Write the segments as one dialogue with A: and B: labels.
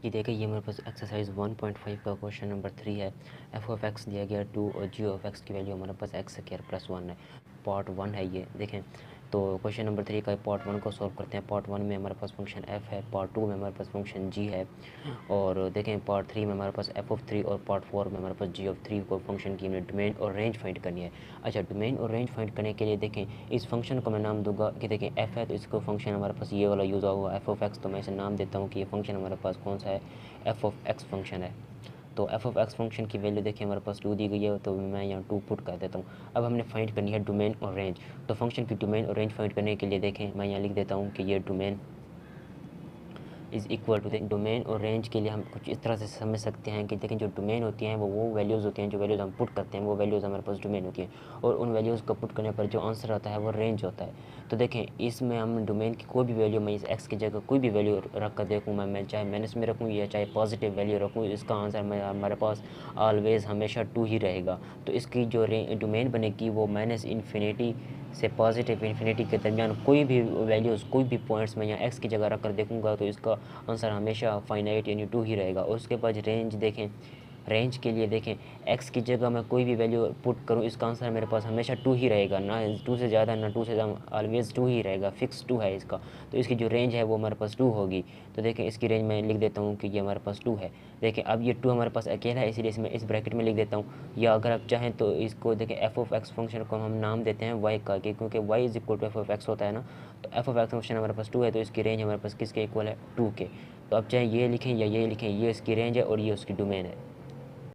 A: जी देखिए, ये मेरे पास एक्सरसाइज 1.5 का क्वेश्चन नंबर 3 है। एफ ऑफ एक्स दिया गया 2 और जी ऑफ एक्स की वैल्यू हमारे पास एक्स स्क्वायर प्लस 1 है। पार्ट 1 है ये देखें। तो क्वेश्चन नंबर 3 का पार्ट 1 को सॉल्व करते हैं। पार्ट 1 में हमारे पास फंक्शन एफ है, पार्ट 2 में हमारे पास फंक्शन जी है, और देखें पार्ट 3 में हमारे पास एफ ऑफ 3 और पार्ट 4 में हमारे पास जी ऑफ 3 को फंक्शन की हमने डोमेन और रेंज फाइंड करनी है। अच्छा, डोमेन और रेंज फाइंड करने के लिए देखें इस फंक्शन को मैं नाम दूंगा कि देखें एफ है तो इसको फंक्शन हमारे पास ये वाला यूज़ हुआ एफ ऑफ एक्स, तो मैं इसे नाम देता हूँ कि ये फंक्शन हमारे पास कौन सा है, एफ ऑफ एक्स फंक्शन है। तो एफ ऑफ एक्स फंक्शन की वैल्यू देखिए हमारे पास 2 दी गई है, तो मैं यहाँ 2 पुट कर देता हूँ। अब हमने फाइंड करनी है डोमेन और रेंज। तो फंक्शन की डोमेन और रेंज फाइंड करने के लिए देखें मैं यहाँ लिख देता हूँ कि ये domain is equal to domain और रेंज के लिए हम कुछ इस तरह से समझ सकते हैं कि देखें जो डोमेन होती हैं वो वैल्यूज़ होती हैं, जो वैल्यूज़ हम पुट करते हैं वो वैल्यूज़ हमारे पास डोमेन होती हैं, और उन वैल्यूज़ को पुट करने पर जो आंसर आता है वो रेंज होता है। तो देखें इसमें हम डोमेन की कोई भी वैल्यू, मैं इस एक्स की जगह कोई भी वैल्यू रख कर देखूँ, मैं चाहे माइनस में रखूँ या चाहे पॉजिटिव वैल्यू रखूँ, इसका आंसर मैं हमारे पास ऑलवेज़ हमेशा 2 ही रहेगा। तो इसकी जो डोमेन बनेगी वो माइनस इन्फिनिटी से पॉजिटिव इन्फिनिटी के दरमियान कोई भी वैल्यूज़, कोई भी पॉइंट्स मैं यहाँ एक्स की जगह रख कर देखूँगा तो इसका आंसर हमेशा फाइनाइट यानी 2 ही रहेगा। और उसके बाद रेंज देखें, रेंज के लिए देखें एक्स की जगह मैं कोई भी वैल्यू पुट करूँ इसका आंसर मेरे पास हमेशा 2 ही रहेगा, ना 2 से ज़्यादा ना 2 से कम, ऑलवेज़ 2 ही रहेगा, फिक्स 2 है इसका। तो इसकी जो रेंज है वो हमारे पास 2 होगी। तो देखें इसकी रेंज मैं लिख देता हूँ कि ये हमारे पास 2 है। देखें अब ये 2 हमारे पास अकेला है इसलिए इसमें इस ब्रैकेट में लिख देता हूँ, या अगर आप चाहें तो इसको देखें एफ ऑफ एक्स फंक्शन को हम नाम देते हैं वाई का, क्योंकि Y is equal to F of X होता है ना। तो एफ ऑफ एक्स फंक्शन हमारे पास 2 है तो इसकी रेंज हमारे पास किसके इक्वल है, 2 के। तो अब चाहे ये लिखें या ये लिखें, ये इसकी रेंज है और ये उसकी डोमेन है।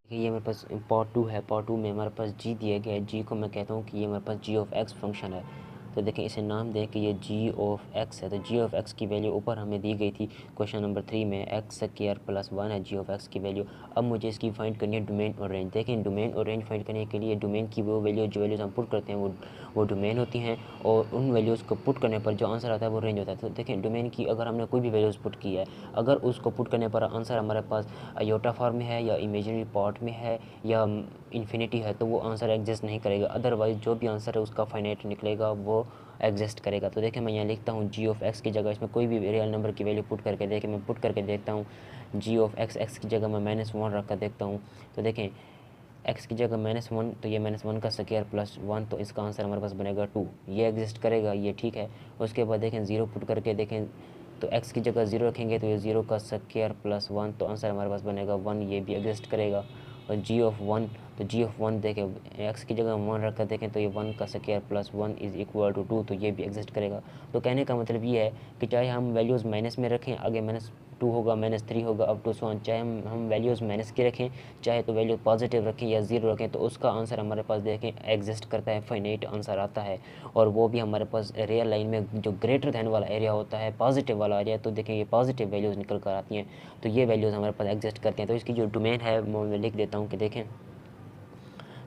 A: देखिए ये हमारे पास पार्ट 2 है, पार्ट 2 में हमारे पास जी दिया गया है, जी को मैं कहता हूँ कि ये हमारे पास जी ऑफ एक्स फंक्शन है। तो देखें इसे नाम दें कि ये जी ऑफ एक्स है। तो जी ऑफ एक्स की वैल्यू ऊपर हमें दी गई थी क्वेश्चन नंबर 3 में, एक्स स्क्वायर प्लस 1 है जी ऑफ एक्स की वैल्यू। अब मुझे इसकी फाइंड करनी है डोमेन और रेंज। देखें डोमेन और रेंज फाइंड करने के लिए डोमेन की वो वैल्यू, जो वैल्यूज़ हम पुट करते हैं वो डोमेन होती हैं, और उन वैल्यूज़ को पुट करने पर जो आंसर आता है वो रेंज होता है। तो देखें डोमेन की अगर हमने कोई भी वैल्यूज़ पुट की है, अगर उसको पुट करने पर आंसर हमारे पास आयोटा फॉर्म में है या इमेजिनरी पार्ट में है या इन्फिनिटी है तो वो आंसर एग्जिस्ट नहीं करेगा। अदरवाइज़ जो भी आंसर है उसका फाइनाइट निकलेगा वो एग्जिस्ट करेगा। तो देखिए मैं यहाँ लिखता हूँ जी ऑफ एक्स की जगह इसमें कोई भी रियल नंबर की वैल्यू पुट करके देखें, मैं पुट करके देखता हूँ जी ऑफ एक्स, एक्स की जगह मैं -1 रख कर देखता हूँ। तो देखें एक्स की जगह -1 तो ये -1 का स्क्वायर प्लस 1, तो इसका आंसर हमारे पास बनेगा 2, ये एग्जिस्ट करेगा, ये ठीक है। उसके बाद देखें 0 पुट करके देखें तो एक्स की जगह 0 रखेंगे तो ये 0 का स्क्वायर प्लस 1, तो आंसर हमारे पास बनेगा 1, ये भी एग्जिस्ट करेगा। और जी ऑफ 1, तो जी ऑफ 1 देखें एक्स की जगह 1 रख कर देखें तो ये 1 का square plus 1 is equal to 2, तो ये भी एग्जिस्ट करेगा। तो कहने का मतलब ये है कि चाहे हम वैल्यूज़ माइनस में रखें, आगे -2 होगा, -3 होगा, अप टू सो ऑन, चाहे हम वैल्यूज़ माइनस की रखें, चाहे तो वैल्यू पॉजिटिव रखें या 0 रखें, तो उसका आंसर हमारे पास देखें एग्जिस्ट करता है, फाइनाइट आंसर आता है। और वो भी हमारे पास रियल लाइन में जो ग्रेटर दैन वाला एरिया होता है, पॉजिटिव वाला एरिया, तो देखें ये पॉजिटिव वैल्यूज़ निकल कर आती हैं, तो ये वैल्यूज़ हमारे पास एग्जिस्ट करती हैं। तो इसकी जो डोमेन है वो मैं लिख देता हूँ कि देखें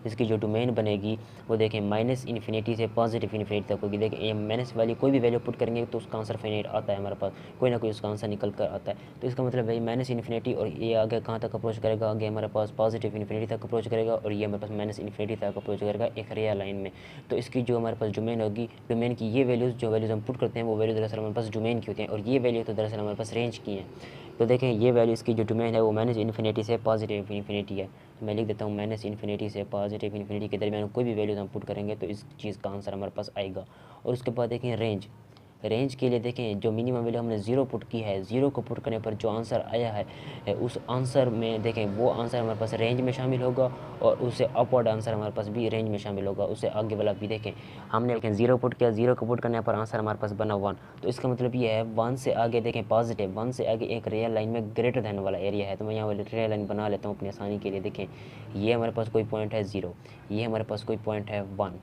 A: इसकी जो डोमेन बनेगी वो देखें माइनस इन्फिनिटी से पॉजिटिव इन्फिनिटी तक होगी। देखें ये माइनस वाली कोई भी वैल्यू पुट करेंगे तो उसका आंसर फाइनाइट आता है, हमारे पास कोई ना कोई उसका आंसर निकल कर आता है। तो इसका मतलब भाई माइनस इन्फिनिटी, और ये आगे कहाँ तक अप्रोच करेगा, आगे हमारे पास पॉजिटिव इन्फिनिटी तक अप्रोच करेगा, और ये हमारे पास माइनस इन्फिनिटी तक अप्रोच करेगा एक रियल लाइन में। तो इसकी जो हमारे पास डोमेन होगी, डोमेन की ये वैल्यूज़, जो वैल्यूज़ हम पुट करते हैं वो वैल्यू दरअसल हमारे पास डोमेन की होती हैं, और ये वैल्यू तो दरअसल हमारे पास रेंज की हैं। तो देखें ये वैल्यू इसकी जो डोमेन है वो माइनस इन्फिनिटी से पॉजिटिव इन्फिनिटी है। तो मैं लिख देता हूँ माइनस इन्फिनिटी से पॉजिटिव इन्फिनिटी के दरमियान कोई भी वैल्यूज़ हम पुट करेंगे तो इस चीज़ का आंसर हमारे पास आएगा। और उसके बाद देखें रेंज, रेंज के लिए देखें जो मिनिमम वैल्यू हमने 0 पुट की है, 0 को पुट करने पर जो आंसर आया है उस आंसर में देखें वो आंसर हमारे पास रेंज में शामिल होगा, और उससे अपवर्ड आंसर हमारे पास भी रेंज में शामिल होगा, उससे आगे वाला भी देखें। हमने लेकिन 0 पुट किया, 0 को पुट करने पर आंसर हमारे पास बना 1, तो इसका मतलब ये है 1 से आगे देखें पॉजिटिव, 1 से आगे एक रियल लाइन में ग्रेटर दैन वाला एरिया है। तो मैं यहाँ वाली रियल लाइन बना लेता हूँ अपनी आसानी के लिए। देखें ये हमारे पास कोई पॉइंट है 0, ये हमारे पास कोई पॉइंट है 1,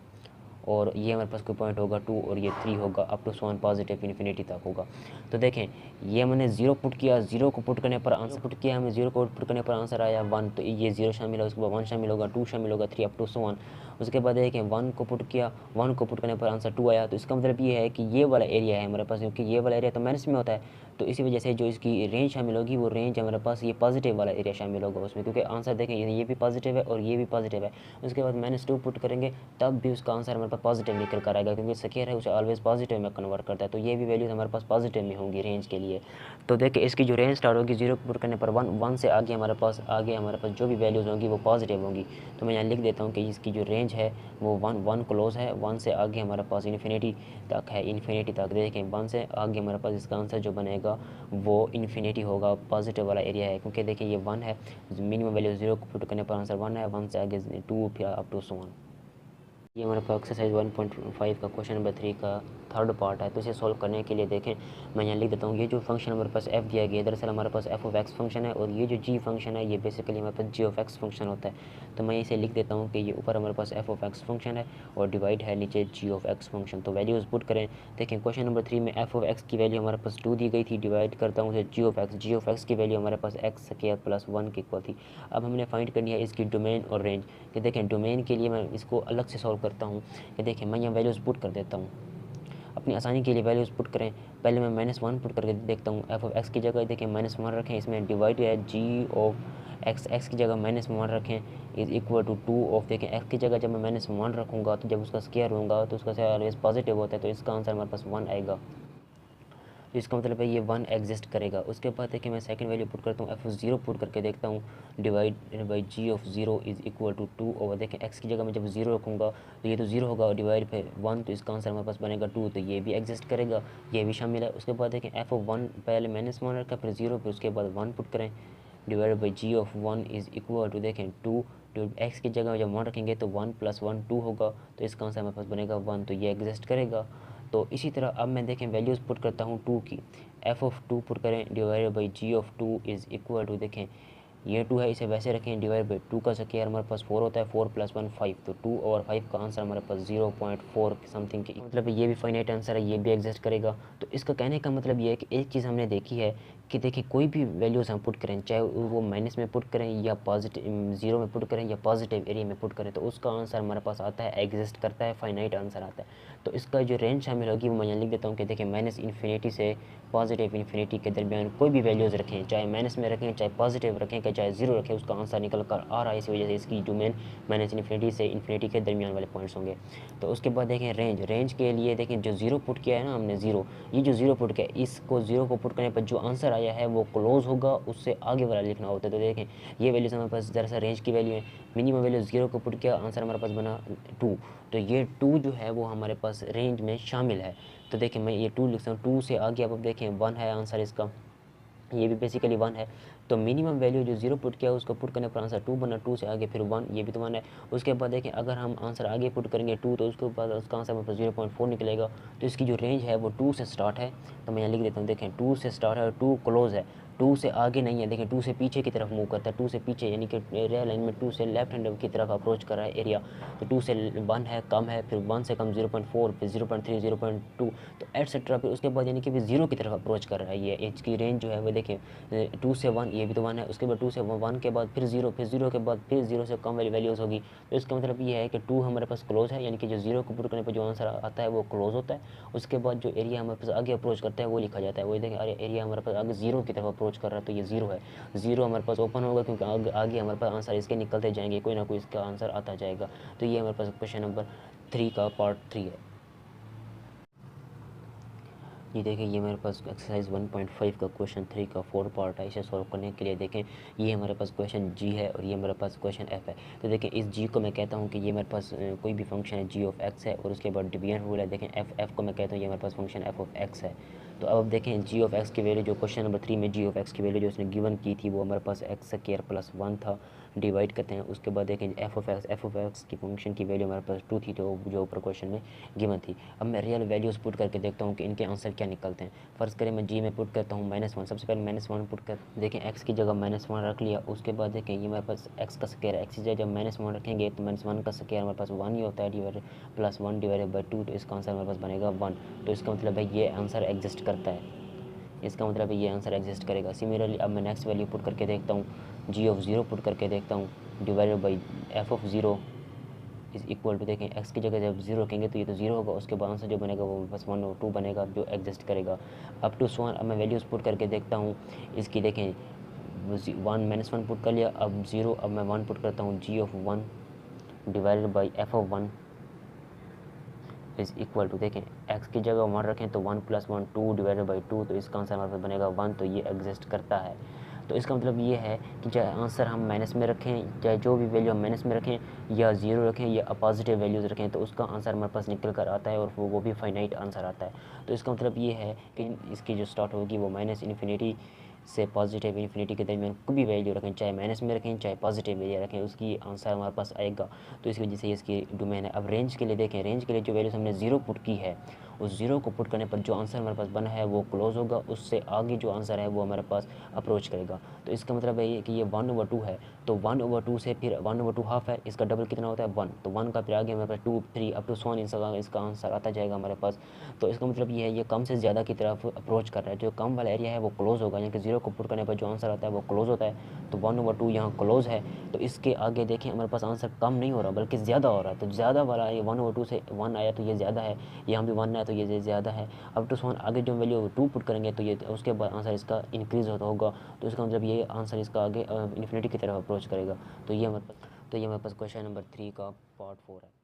A: और ये हमारे पास कोई पॉइंट होगा 2, और ये 3 होगा, up to so on positive infinity तक होगा। तो देखें ये मैंने 0 पुट किया, 0 को पुट करने पर आंसर पुट किया हमने, 0 को पुट करने पर आंसर आया 1, तो ये 0 शामिल है, उसके बाद 1 शामिल होगा, 2 शामिल होगा, 3 अप टू सो ऑन। उसके बाद देखें 1 को पुट किया, 1 को पुट करने पर आंसर 2 आया, तो इसका मतलब ये है कि ये वाला एरिया है हमारे पास, क्योंकि ये वाला एरिया तो माइनस में होता है, तो इसी वजह से जो इसकी रेंज शामिल होगी वो रेंज हमारे पास ये पॉजिटिव वाला एरिया शामिल होगा उसमें, क्योंकि आंसर देखें ये भी पॉजिटिव है और ये भी पॉजिटिव है। उसके बाद -2 पुट करेंगे तब भी उसका आंसर हमारे पास पॉजिटिव निकल कर आएगा, क्योंकि स्क्वायर है उसे ऑलवेज पॉजिटिव में कन्वर्ट करता है। तो ये भी वैल्यूज हमारे पास पॉजिटिव में होंगी रेंज के लिए। तो देखिए इसकी जो रेंज स्टार्ट होगी 0 पुट करने पर 1 से आगे हमारे पास जो भी वैल्यूज़ होंगी वो पॉजिटिव होंगी। तो मैं यहाँ लिख देता हूँ कि इसकी जो रेंज है वो 1 क्लोज है, 1 से आगे हमारे पास इन्फिनिटी तक है, इन्फिनिटी तक। देखें 1 से आगे हमारे पास इसका आंसर जो बनेगा वो इन्फिनिटी होगा, पॉजिटिव वाला एरिया है, क्योंकि देखिए ये 1 है, मिनिमम वैल्यू 0 को पुट करने पर आंसर 1 है, 1 से आगे 2 फिर अप टू 1। ये हमारे पास एक्सरसाइज 1.5 का क्वेश्चन नंबर 3 का थर्ड पार्ट है। तो इसे सॉल्व करने के लिए देखें मैं यहाँ लिख देता हूँ, ये जो फंक्शन हमारे पास f दिया गया है दरअसल हमारे पास f(x) फंक्शन है, और ये जो g फंक्शन है ये बेसिकली हमारे पास g(x) फंक्शन होता है। तो मैं इसे लिख देता हूँ कि ये ऊपर हमारे पास f(x) फंक्शन है और डिवाइड है नीचे g(x) फंक्शन। तो वैल्यूज़ पुट करें। देखें क्वेश्चन नंबर 3 में f(x) की वैल्यू हमारे पास 2 दी गई थी, डिवाइड करता हूँ उसे g(x) की वैल्यू हमारे पास x² + 1 के इक्वल थी। अब हमने फाइंड करनी है इसकी डोमेन और रेंज। कि देखें डोमेन के लिए मैं इसको अलग से सॉल्व करता हूँ। कि देखें मैं यहाँ वैल्यूज़ पुट कर देता हूँ, अपनी आसानी के लिए वैल्यूज़ पुट करें। पहले मैं -1 पुट करके देखता हूँ। f(x) की जगह देखें -1 रखें, इसमें डिवाइड है g(x) की जगह -1 रखें इज़ इक्वल टू 2 ऑफ। देखें x की जगह जब मैं -1 रखूँगा तो जब उसका स्क्वायर होगा तो उसका ऑलवेज पॉजिटिव होता है, तो इसका आंसर हमारे पास 1 आएगा। तो इसका मतलब है ये 1 एग्जिस्ट करेगा। उसके बाद देखिए मैं सेकंड वैल्यू पुट करता हूँ, f(0) पुट करके देखता हूँ, divide by g(0) is equal to 2 over. देखें x की जगह मैं जब 0 रखूँगा तो ये तो 0 होगा, और डिवाइड पे 1 तो इसका आंसर हमारे पास बनेगा 2, तो ये भी एग्जिस्ट करेगा, ये भी शामिल है। उसके बाद देखें f(1) पहले -1 रखा, फिर 0, फिर उसके बाद 1 पुट करें, divide by g(1) is equal to देखें 2, तो x की जगह जब 1 रखेंगे तो 1 + 1 2 होगा, तो इसका आंसर हमारे पास बनेगा 1, तो ये एग्जिस्ट करेगा। तो इसी तरह अब मैं देखें वैल्यूज़ पुट करता हूँ 2 की, f(2) पुट करें, divide by g(2) is equal to देखें ये 2 है, इसे वैसे रखें, डिवाइड बाई 2 का स्क्वायर हमारे पास 4 होता है, 4 + 1 5, तो 2 और 5 का आंसर हमारे पास 0.4 समथिंग की, मतलब ये भी फाइनाइट आंसर है, ये भी एग्जिस्ट करेगा। तो इसका कहने का मतलब ये है कि एक चीज़ हमने देखी है कि देखिए कोई भी वैल्यूज़ हम पुट करें, चाहे वो माइनस में पुट करें या पॉजिटिव 0 में पुट करें या पॉजिटिव एरिया में पुट करें, तो उसका आंसर हमारे पास आता है, एग्जिस्ट करता है, फाइनाइट आंसर आता है। तो इसका जो रेंज शामिल होगी वो मैं यहाँ लिख देता हूँ कि देखिए -इन्फिनिटी से पॉजिटिव इन्फिनिटी के दरमियान कोई भी वैल्यूज़ रखें, चाहे माइनस में रखें, चाहे पॉजिटिव रखें, चाहे 0 रखें, उसका आंसर निकल कर आ रहा है। इसी वजह से इसकी डोमेन -इन्फिनिटी से इन्फिनिटी के दरमियान वाले पॉइंट्स होंगे। तो उसके बाद देखें रेंज के लिए देखें जो 0 पुट किया है ना हमने 0, ये जो 0 पुट किया है इसको 0 को पुट करने पर जो आंसर आया है वो क्लोज होगा, उससे आगे वाला लिखना होता है। तो देखें ये वैल्यूज़ हमारे पास दरअसल रेंज की वैल्यू है, मिनिमम वैल्यू 0 को पुट किया, आंसर हमारे पास बना 2, तो ये 2 जो है वो हमारे पास रेंज में शामिल है। तो देखें मैं ये 2 लिखता हूँ, 2 से आगे अब देखें 1 है आंसर इसका, ये भी बेसिकली 1 है। तो मिनिमम वैल्यू जो 0 पुट किया उसको पुट करने पर आंसर 2 बना, 2 से आगे फिर 1, ये भी तो 1 है। उसके बाद देखें अगर हम आंसर आगे पुट करेंगे 2 तो उसके बाद उसका आंसर हमारे पास 0.4 निकलेगा। तो इसकी जो रेंज है वो 2 से स्टार्ट है, तो मैं यहाँ लिख देता हूँ, देखें 2 से स्टार्ट है और 2 क्लोज है, 2 से आगे नहीं है। देखें 2 से पीछे की तरफ मूव करता है, 2 से पीछे यानी कि एरिया लाइन में 2 से लेफ्ट हैंड की तरफ अप्रोच कर रहा है एरिया। तो 2 से 1 है कम है, फिर 1 से कम 0.4, फिर 0.3, 0.2, तो एटसेट्रा। फिर उसके बाद यानी कि 0 की तरफ अप्रोच कर रहा है। ये इसकी रेंज जो है वो देखें 2 से 1, ये भी तो 1 है, उसके बाद 2 से 1 के बाद फिर 0, फिर 0 के बाद फिर 0 से कम वाली वैल्यूज़ होगी। तो इसका मतलब ये है कि 2 हमारे पास क्लोज है, यानी कि जो 0 को पुट करने पर जो आंसर आता है वो क्लोज होता है। उसके बाद जो एरिया हमारे पास आगे अप्रोच करता है वो लिखा जाता है। वही देखें अरे एरिया हमारे पास आगे 0 की तरफ अप्रोच कर रहा है, तो ये 0 है, 0 हमारे पास ओपन होगा, क्योंकि आगे हमारे पास आंसर इसके निकलते जाएंगे, कोई ना कोई इसका आंसर आता जाएगा। तो ये हमारे पास क्वेश्चन नंबर 3 का पार्ट 3 है। ये देखें ये हमारे पास एक्सरसाइज 1.5 का क्वेश्चन 3 का 4 पार्ट है। इसे सॉल्व करने के लिए देखें ये हमारे पास क्वेश्चन जी है और ये हमारे पास क्वेश्चन एफ है। तो देखें इस जी को मैं कहता हूँ कि ये मेरे पास कोई भी फंक्शन है g(x) है, और उसके बाद डिवीजन रूल है। देखें एफ को मैं कहता हूँ ये हमारे पास फंक्शन f(x) है। तो अब देखें g(x) की वैल्यू जो क्वेश्चन नंबर 3 में g(x) की वैल्यू जो उसने गिवन की थी वो हमारे पास x² + 1 था, डिवाइड करते हैं। उसके बाद देखें f(x) की फंक्शन की वैल्यू हमारे पास 2 थी, तो जो ऊपर क्वेश्चन में गिवन थी। अब मैं रियल वैल्यूज़ पुट करके देखता हूँ कि इनके आंसर क्या निकलते हैं। फ़र्ज़ करें मैं जी में पुट करता हूँ -1, सबसे पहले -1 पुट कर देखें, x की जगह -1 रख लिया। उसके बाद देखें ये हमारे पास x का स्क्वायर है, x की जगह जब -1 रखेंगे तो -1 का स्क्वायर हमारे पास 1 ही होता है, डिवाइड +1 डिवाइडेड बाई 2, तो इसका आंसर हमारे पास बनेगा 1। तो इसका मतलब है ये आंसर एग्जिस्ट करता है, इसका मतलब है ये आंसर एग्जिस्ट करेगा। सिमिलरली अब मैं नेक्स्ट वैल्यू पुट करके देखता हूँ, g(0) पुट करके देखता हूँ, divided by f(0) is equal to, देखें एक्स की जगह जब 0 रखेंगे तो ये तो 0 होगा, उसके बाद आंसर जो बनेगा वो बस 1 और 2 बनेगा जो एग्जिस्ट करेगा। Up to so on. अब मैं वैल्यूज़ पुट करके देखता हूँ इसकी, देखें 1 - 1 पुट कर लिया, अब 0, अब मैं 1 पुट करता हूँ, g of 1 divided by f of 1 is equal to, देखें x की जगह 1 रखें तो 1 + 1 2 डिवाइडेड बाई 2, तो इसका आंसर हमारे पास बनेगा 1, तो ये एग्जिस्ट करता है। तो इसका मतलब ये है कि चाहे आंसर हम माइनस में रखें, चाहे जो भी वैल्यू हम माइनस में रखें या 0 रखें या पॉजिटिव वैल्यूज़ रखें, तो उसका आंसर हमारे पास निकल कर आता है और वो भी फाइनाइट आंसर आता है। तो इसका मतलब ये है कि इसकी जो स्टार्ट होगी वो -∞ से पॉजिटिव इन्फिनिटी के दरमियान कोई भी वैल्यू रखें, चाहे माइनस में रखें चाहे पॉजिटिव वैल्यू रखें, उसकी आंसर हमारे पास आएगा। तो इस वजह से इसकी डोमेन है। अब रेंज के लिए देखें, रेंज के लिए जो वैल्यूज़ हमने 0 पुट की है, उस 0 को पुट करने पर जो आंसर हमारे पास बना है वो क्लोज़ होगा, उससे आगे जो आंसर है वो हमारे पास अप्रोच करेगा। तो इसका मतलब है कि ये 1/2 है, तो 1/2 से फिर 1/2 हाफ है, इसका डबल कितना होता है 1, तो 1 का फिर आगे हमारे पास 2 3 अप टू सो ऑन इसका आंसर आता जाएगा हमारे पास। तो इसका मतलब ये है ये कम से ज़्यादा की तरफ अप्रोच कर रहा है, जो कम वाला एरिया है वो क्लोज़ होगा, यानी कि 0 को पुट करने पर जो आंसर आता है वो क्लोज़ होता है। तो 1/2 यहाँ क्लोज़ है, तो इसके आगे देखें हमारे पास आंसर कम नहीं हो रहा बल्कि ज़्यादा हो रहा है। तो ज़्यादा वाला ये 1/2 से 1 आया तो ये ज़्यादा है, यहाँ भी 1 आया तो ये ज़्यादा है। अप टू सो ऑन आगे जो वैल्यू 2 पुट करेंगे तो ये उसके बाद आंसर इसका इंक्रीज़ होता होगा, तो इसका मतलब ये आंसर इसका आगे इन्फिनिटी की तरफ अप्रोच करेगा। तो ये हमारे पास क्वेश्चन नंबर 3 का पार्ट 4 है।